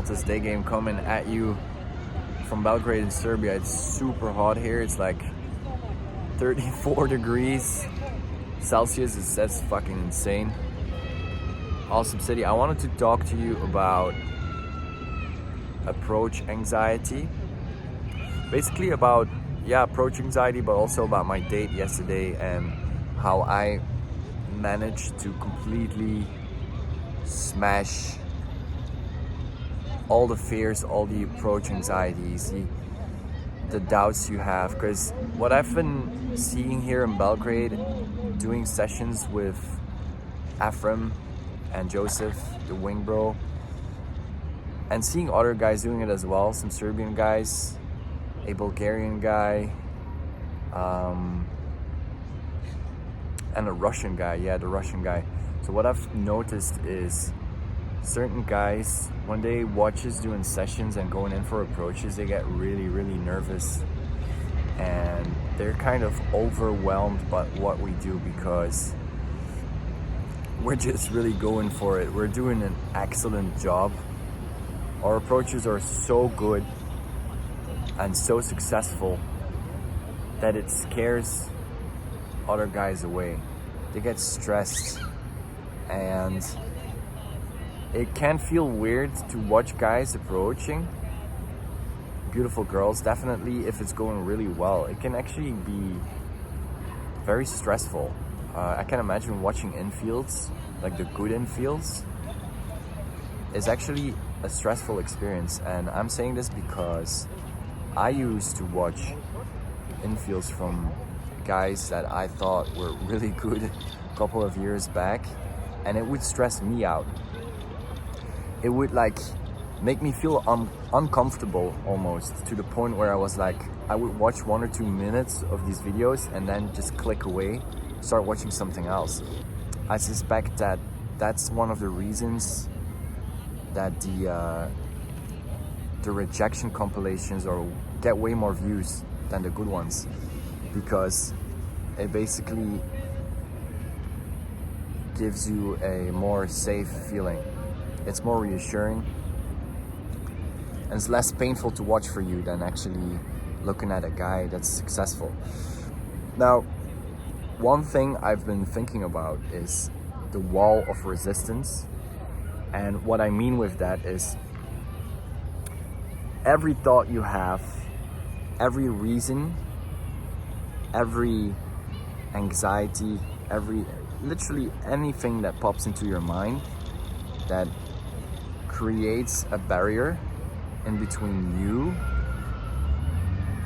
This day game coming at you from Belgrade in Serbia. It's super hot here. It's like 34 degrees Celsius. That's fucking insane. Awesome city. I wanted to talk to you about approach anxiety. Basically about approach anxiety, but also about my date yesterday and how I managed to completely smash all the fears, all the approach anxieties, the doubts you have. Because what I've been seeing here in Belgrade, doing sessions with Afram and Joseph, the wing bro, and seeing other guys doing it as well, some Serbian guys, a Bulgarian guy, and a Russian guy, the Russian guy. So what I've noticed is certain guys, when they watch us doing sessions and going in for approaches, they get really, really nervous and they're kind of overwhelmed by what we do because we're just really going for it. We're doing an excellent job. Our approaches are so good and so successful that it scares other guys away. They get stressed and it can feel weird to watch guys approaching beautiful girls. Definitely if it's going really well, it can actually be very stressful. I can imagine watching infields, like the good infields, is actually a stressful experience. And I'm saying this because I used to watch infields from guys that I thought were really good a couple of years back, and it would stress me out. It would like make me feel uncomfortable almost, to the point where I was like, I would watch 1 or 2 minutes of these videos and then just click away, start watching something else. I suspect that that's one of the reasons that the rejection compilations get way more views than the good ones, because it basically gives you a more safe feeling. It's more reassuring and it's less painful to watch for you than actually looking at a guy that's successful. Now, one thing I've been thinking about is the wall of resistance. And what I mean with that is every thought you have, every reason, every anxiety, literally anything that pops into your mind that creates a barrier in between you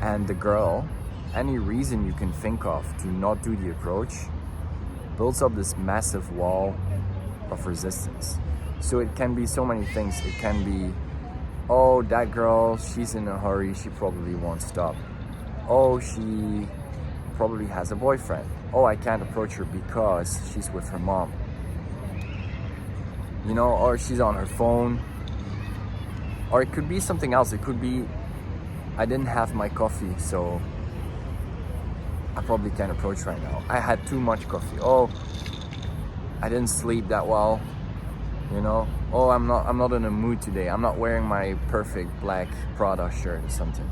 and the girl, any reason you can think of to not do the approach, builds up this massive wall of resistance. So it can be so many things. It can be, oh, that girl, she's in a hurry, she probably won't stop. Oh, she probably has a boyfriend. Oh, I can't approach her because she's with her mom. You know, or she's on her phone. Or it could be something else. It could be, I didn't have my coffee, so I probably can't approach right now. I had too much coffee. Oh, I didn't sleep that well. You know, oh, I'm not in a mood today. I'm not wearing my perfect black Prada shirt or something.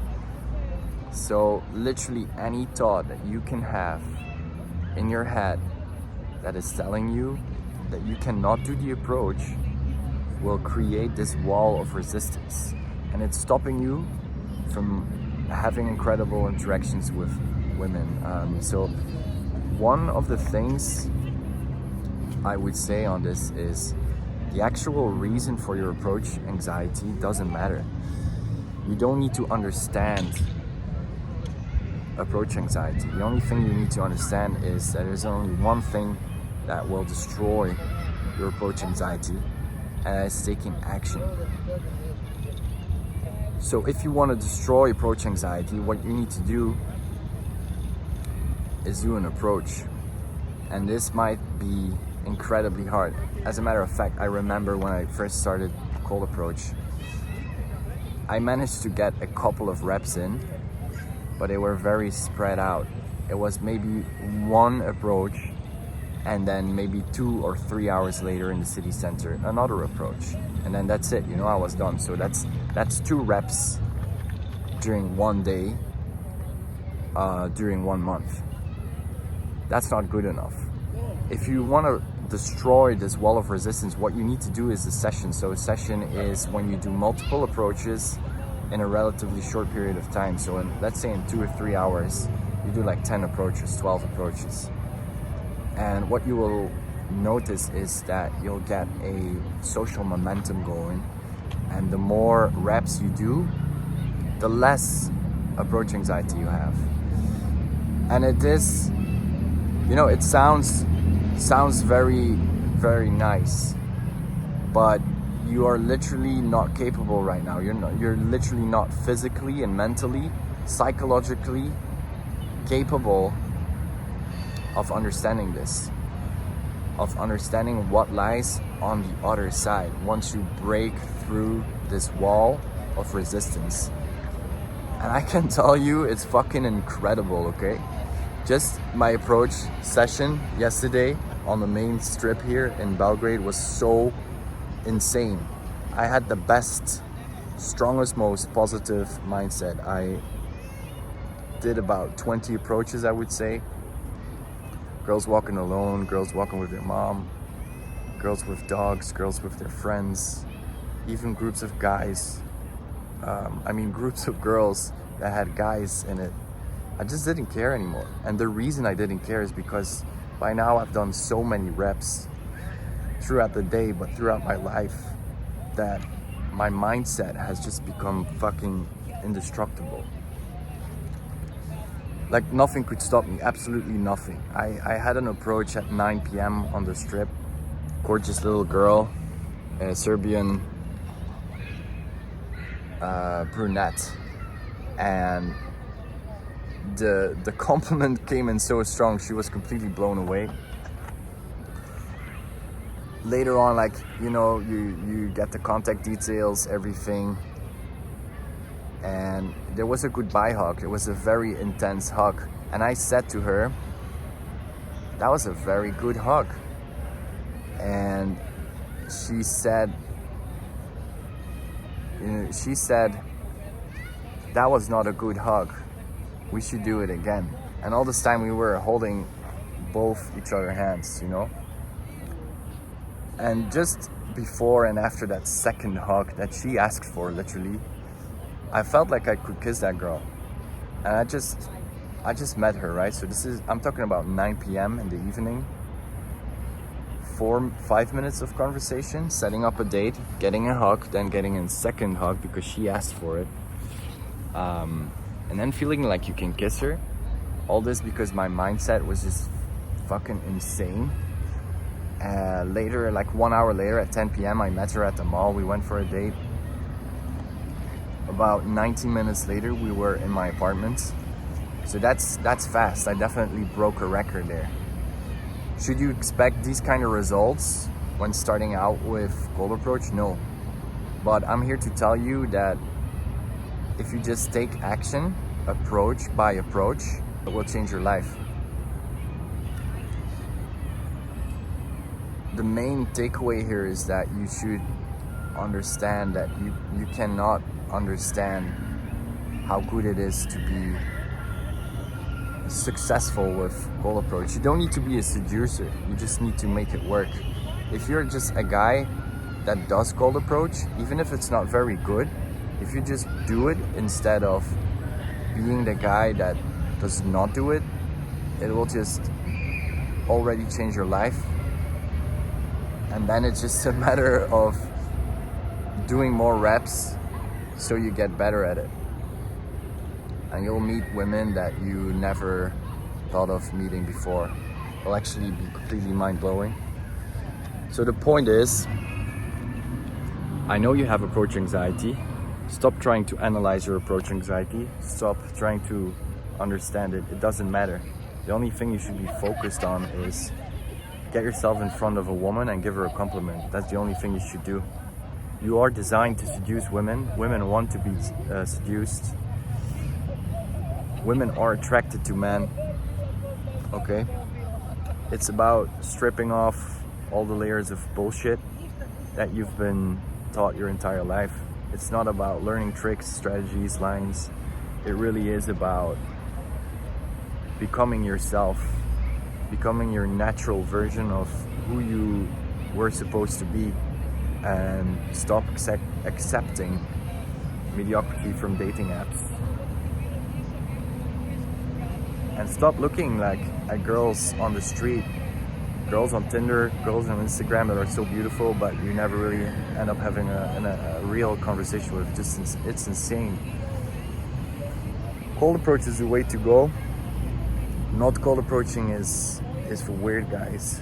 So literally any thought that you can have in your head that is telling you that you cannot do the approach will create this wall of resistance, and it's stopping you from having incredible interactions with women. So one of the things I would say on this is the actual reason for your approach anxiety doesn't matter. You don't need to understand approach anxiety. The only thing you need to understand is that there's only one thing that will destroy your approach anxiety, and it's taking action. So if you want to destroy approach anxiety, what you need to do is do an approach. And this might be incredibly hard. As a matter of fact, I remember when I first started cold approach, I managed to get a couple of reps in, but they were very spread out. It was maybe one approach and then maybe 2 or 3 hours later in the city center, another approach. And then that's it, I was done. So that's 2 reps during one day, during 1 month. That's not good enough. If you want to destroy this wall of resistance, what you need to do is a session. So a session is when you do multiple approaches in a relatively short period of time. So let's say in 2 or 3 hours, you do like 10 approaches, 12 approaches. And what you will notice is that you'll get a social momentum going. And the more reps you do, the less approach anxiety you have. And it is, it sounds very, very nice, but you are literally not capable right now. You're literally not physically and mentally, psychologically capable of understanding this, of understanding what lies on the other side once you break through this wall of resistance. And I can tell you, it's fucking incredible, okay? Just my approach session yesterday on the main strip here in Belgrade was so insane. I had the best, strongest, most positive mindset. I did about 20 approaches, I would say. Girls walking alone, girls walking with their mom, girls with dogs, girls with their friends, even groups of guys. Groups of girls that had guys in it. I just didn't care anymore. And the reason I didn't care is because by now I've done so many reps throughout the day, but throughout my life, that my mindset has just become fucking indestructible. Like nothing could stop me, absolutely nothing. I had an approach at 9 p.m. on the strip. Gorgeous little girl, a Serbian brunette. And the compliment came in so strong, she was completely blown away. Later on, you get the contact details, everything. And there was a goodbye hug. It was a very intense hug. And I said to her, that was a very good hug. And she said, that was not a good hug. We should do it again. And all this time we were holding both each other's hands, And just before and after that second hug that she asked for, literally, I felt like I could kiss that girl. And I just met her, right? So I'm talking about 9 p.m. in the evening. 5 minutes of conversation, setting up a date, getting a hug, then getting a second hug because she asked for it. And then feeling like you can kiss her. All this because my mindset was just fucking insane. Later, like 1 hour later at 10 p.m., I met her at the mall. We went for a date. About 90 minutes later, we were in my apartment. So that's fast. I definitely broke a record there. Should you expect these kind of results when starting out with cold approach? No. But I'm here to tell you that if you just take action, approach by approach, it will change your life. The main takeaway here is that you should understand that you cannot understand how good it is to be successful with cold approach. You don't need to be a seducer, you just need to make it work. If you're just a guy that does cold approach, even if it's not very good, if you just do it instead of being the guy that does not do it, it will just already change your life. And then it's just a matter of doing more reps so you get better at it. And you'll meet women that you never thought of meeting before. It'll actually be completely mind-blowing. So the point is, I know you have approach anxiety. Stop trying to analyze your approach anxiety. Stop trying to understand it. It doesn't matter. The only thing you should be focused on is get yourself in front of a woman and give her a compliment. That's the only thing you should do. You are designed to seduce women. Women want to be seduced. Women are attracted to men. Okay? It's about stripping off all the layers of bullshit that you've been taught your entire life. It's not about learning tricks, strategies, lines. It really is about becoming yourself, becoming your natural version of who you were supposed to be, and stop accepting mediocrity from dating apps. And stop looking like at girls on the street, girls on Tinder, girls on Instagram that are so beautiful, but you never really end up having a real conversation with. It's insane. Cold approach is the way to go. Not cold approaching is for weird guys.